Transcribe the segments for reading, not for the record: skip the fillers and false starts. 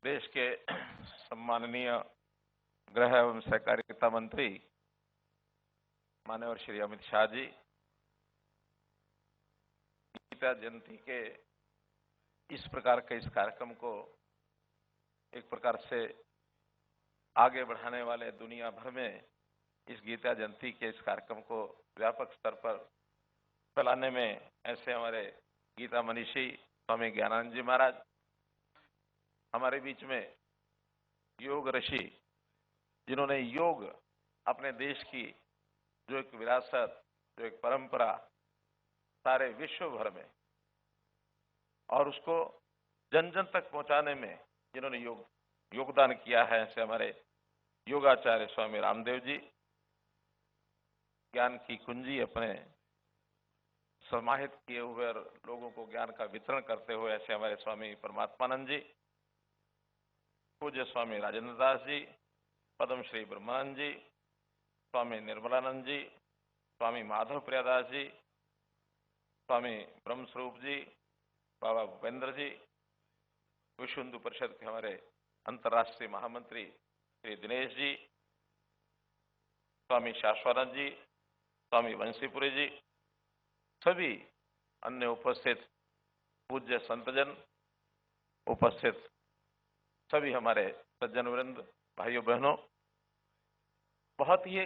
देश के सम्माननीय गृह एवं सहकारिता मंत्री माननीय श्री अमित शाह जी गीता जयंती के इस प्रकार के इस कार्यक्रम को एक प्रकार से आगे बढ़ाने वाले, दुनिया भर में इस गीता जयंती के इस कार्यक्रम को व्यापक स्तर पर फैलाने में ऐसे हमारे गीता मनीषी स्वामी ज्ञानानंद जी महाराज, हमारे बीच में योग ऋषि, जिन्होंने योग अपने देश की जो एक विरासत, जो एक परंपरा सारे विश्व भर में और उसको जन जन तक पहुंचाने में जिन्होंने योगदान किया है, ऐसे हमारे योगाचार्य स्वामी रामदेव जी, ज्ञान की कुंजी अपने समाहित किए हुए और लोगों को ज्ञान का वितरण करते हुए ऐसे हमारे स्वामी परमात्मानंद जी, पूज्य स्वामी राजेंद्र दास जी, पद्म श्री ब्रह्मानंद जी, स्वामी निर्मलानंद जी, स्वामी माधव प्रियादास जी, स्वामी ब्रह्मस्वरूप जी, बाबा भूपेंद्र जी, विश्व हिंदू परिषद के हमारे अंतर्राष्ट्रीय महामंत्री श्री दिनेश जी, स्वामी शाश्वतानंद जी, स्वामी वंशीपुरी जी, सभी अन्य उपस्थित पूज्य संतजन, उपस्थित सभी हमारे सज्जन वृंद, भाइयों बहनों, बहुत ही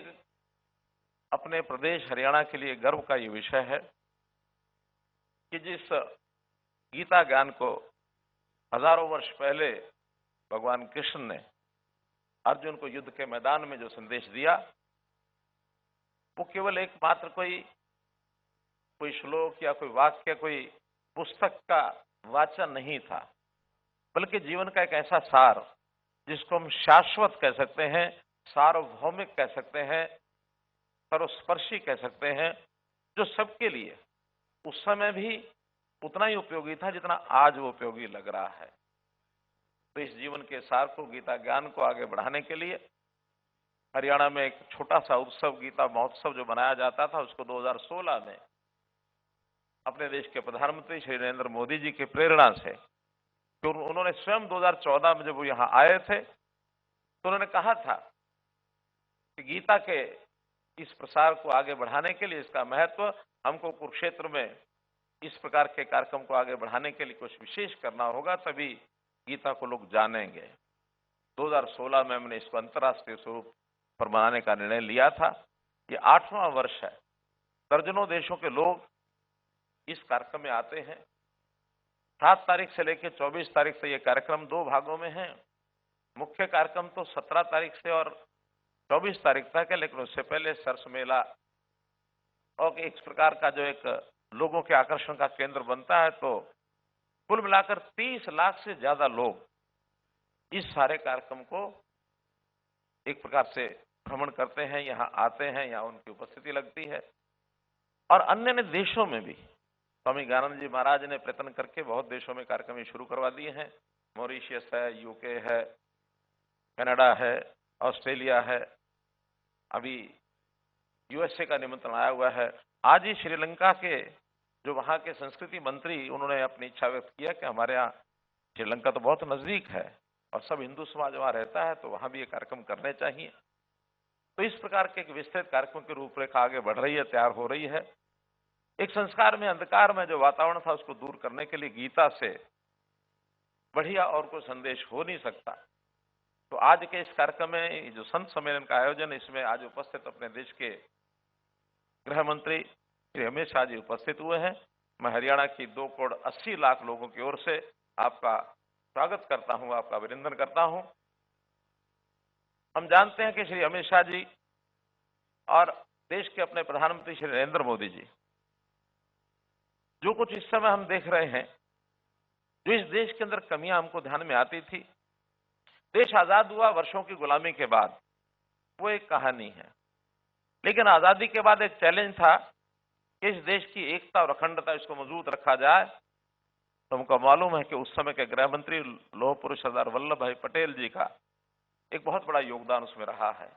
अपने प्रदेश हरियाणा के लिए गर्व का ये विषय है कि जिस गीता ज्ञान को हजारों वर्ष पहले भगवान कृष्ण ने अर्जुन को युद्ध के मैदान में जो संदेश दिया, वो केवल एकमात्र कोई श्लोक या कोई वाक्य, कोई पुस्तक का वाचन नहीं था, बल्कि जीवन का एक ऐसा सार जिसको हम शाश्वत कह सकते हैं, सार्वभौमिक कह सकते हैं, सर्वस्पर्शी कह सकते हैं, जो सबके लिए उस समय भी उतना ही उपयोगी था जितना आज वो उपयोगी लग रहा है। तो इस जीवन के सार को, गीता ज्ञान को आगे बढ़ाने के लिए हरियाणा में एक छोटा सा उत्सव, गीता महोत्सव जो बनाया जाता था, उसको 2016 में अपने देश के प्रधानमंत्री श्री नरेंद्र मोदी जी की प्रेरणा से, तो उन्होंने स्वयं 2014 में जब वो यहाँ आए थे तो उन्होंने कहा था कि गीता के इस प्रसार को आगे बढ़ाने के लिए, इसका महत्व, हमको कुरुक्षेत्र में इस प्रकार के कार्यक्रम को आगे बढ़ाने के लिए कुछ विशेष करना होगा, तभी गीता को लोग जानेंगे। 2016 में हमने इसको अंतर्राष्ट्रीय स्वरूप पर मनाने का निर्णय लिया था। ये 8वां वर्ष है। दर्जनों देशों के लोग इस कार्यक्रम में आते हैं। 7 तारीख से लेकर 24 तारीख से ये कार्यक्रम 2 भागों में है। मुख्य कार्यक्रम तो 17 तारीख से और 24 तारीख तक है, लेकिन उससे पहले सरस मेला और एक प्रकार का जो एक लोगों के आकर्षण का केंद्र बनता है, तो कुल मिलाकर 30 लाख से ज्यादा लोग इस सारे कार्यक्रम को एक प्रकार से भ्रमण करते हैं, यहाँ आते हैं, यहाँ उनकी उपस्थिति लगती है। और अन्य देशों में भी स्वामी ज्ञानानंद जी महाराज ने प्रयत्न करके बहुत देशों में कार्यक्रम शुरू करवा दिए हैं। मॉरिशस है, यूके है, कनाडा है, ऑस्ट्रेलिया है, अभी यूएसए का निमंत्रण आया हुआ है। आज ही श्रीलंका के जो वहां के संस्कृति मंत्री, उन्होंने अपनी इच्छा व्यक्त किया कि हमारे यहाँ, श्रीलंका तो बहुत नजदीक है और सब हिंदू समाज वहां रहता है, तो वहां भी ये कार्यक्रम करने चाहिए। तो इस प्रकार के एक विस्तृत कार्यक्रम की रूपरेखा आगे बढ़ रही है, तैयार हो रही है। एक संस्कार में, अंधकार में जो वातावरण था, उसको दूर करने के लिए गीता से बढ़िया और कोई संदेश हो नहीं सकता। तो आज के इस कार्यक्रम में जो संत सम्मेलन का आयोजन, इसमें आज उपस्थित अपने देश के गृह मंत्री श्री अमित शाह जी उपस्थित हुए हैं। मैं हरियाणा की 2 करोड़ 80 लाख लोगों की ओर से आपका स्वागत करता हूं, आपका अभिनंदन करता हूं। हम जानते हैं कि श्री अमित शाह जी और देश के अपने प्रधानमंत्री श्री नरेंद्र मोदी जी, जो कुछ इस समय हम देख रहे हैं, जो इस देश के अंदर कमियां हमको ध्यान में आती थी, देश आजाद हुआ वर्षों की गुलामी के बाद, वो एक कहानी है। लेकिन आजादी के बाद एक चैलेंज था कि इस देश की एकता और अखंडता, इसको मजबूत रखा जाए। तो हमको मालूम है कि उस समय के गृह मंत्री लौह पुरुष सरदार वल्लभ भाई पटेल जी का एक बहुत बड़ा योगदान उसमें रहा है।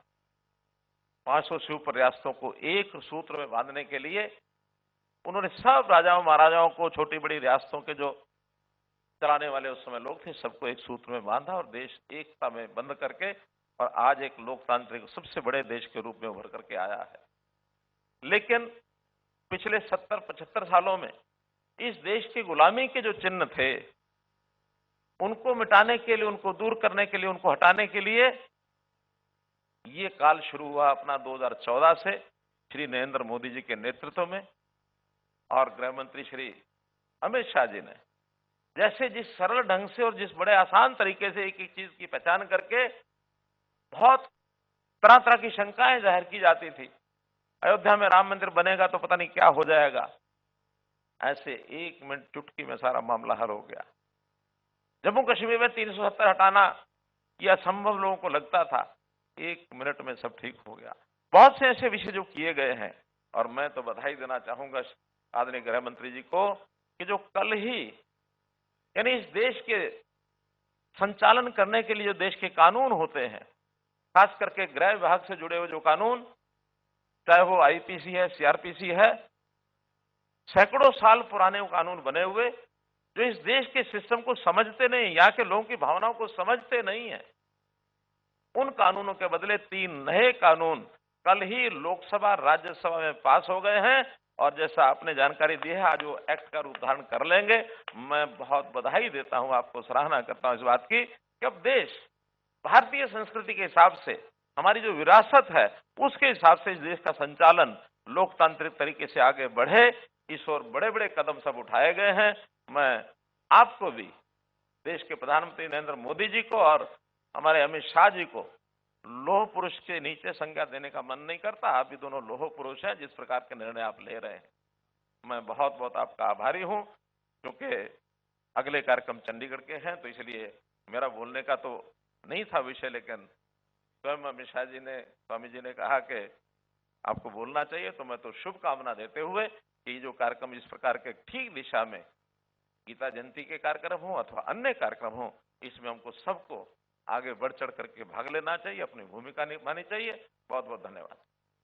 500 शिव प्रयासों को एक सूत्र में बांधने के लिए उन्होंने सब राजाओं महाराजाओं को, छोटी बड़ी रियासतों के जो चलाने वाले उस समय लोग थे, सबको एक सूत्र में बांधा और देश एकता में बंद करके और आज एक लोकतांत्रिक सबसे बड़े देश के रूप में उभर करके आया है। लेकिन पिछले 70-75 सालों में इस देश की गुलामी के जो चिन्ह थे, उनको मिटाने के लिए, उनको दूर करने के लिए, उनको हटाने के लिए ये काल शुरू हुआ अपना 2014 से श्री नरेंद्र मोदी जी के नेतृत्व में और गृह मंत्री श्री अमित शाह जी ने जैसे जिस सरल ढंग से और जिस बड़े आसान तरीके से एक एक चीज की पहचान करके बहुत तरह तरह की शंकाएं जाहिर की जाती थी, अयोध्या में राम मंदिर बनेगा तो पता नहीं क्या हो जाएगा, ऐसे 1 मिनट चुटकी में सारा मामला हल हो गया। जम्मू कश्मीर में 370 हटाना यह असंभव लोगों को लगता था, 1 मिनट में सब ठीक हो गया। बहुत से ऐसे विषय जो किए गए हैं और मैं तो बधाई देना चाहूंगा आदरणीय गृह मंत्री जी को कि जो कल ही यानी इस देश के संचालन करने के लिए जो देश के कानून होते हैं, खास करके गृह विभाग से जुड़े हुए जो कानून, चाहे वो आईपीसी है, सीआरपीसी है, सैकड़ों साल पुराने वो कानून बने हुए जो इस देश के सिस्टम को समझते नहीं, यहाँ के लोगों की भावनाओं को समझते नहीं है, उन कानूनों के बदले 3 नए कानून कल ही लोकसभा राज्यसभा में पास हो गए हैं और जैसा आपने जानकारी दी है आज वो एक्ट का रूप धारण कर लेंगे। मैं बहुत बधाई देता हूं, आपको सराहना करता हूं इस बात की कि अब देश भारतीय संस्कृति के हिसाब से, हमारी जो विरासत है उसके हिसाब से इस देश का संचालन लोकतांत्रिक तरीके से आगे बढ़े, इस ओर बड़े बड़े कदम सब उठाए गए हैं। मैं आपको भी, देश के प्रधानमंत्री नरेंद्र मोदी जी को और हमारे अमित शाह जी को लोह पुरुष के नीचे संज्ञा देने का मन नहीं करता। आप भी दोनों लोह पुरुष हैं, जिस प्रकार के निर्णय आप ले रहे हैं मैं बहुत बहुत आपका आभारी हूं। क्योंकि अगले कार्यक्रम चंडीगढ़ के हैं तो इसलिए मेरा बोलने का तो नहीं था विषय, लेकिन स्वयं अमित शाह जी ने, स्वामी जी ने कहा कि आपको बोलना चाहिए, तो मैं तो शुभकामना देते हुए कि जो कार्यक्रम इस प्रकार के ठीक दिशा में गीता जयंती के कार्यक्रम हो अथवा अन्य कार्यक्रम हो, इसमें हमको सबको आगे बढ़ चढ़ करके भाग लेना चाहिए, अपनी भूमिका निभानी चाहिए। बहुत बहुत धन्यवाद।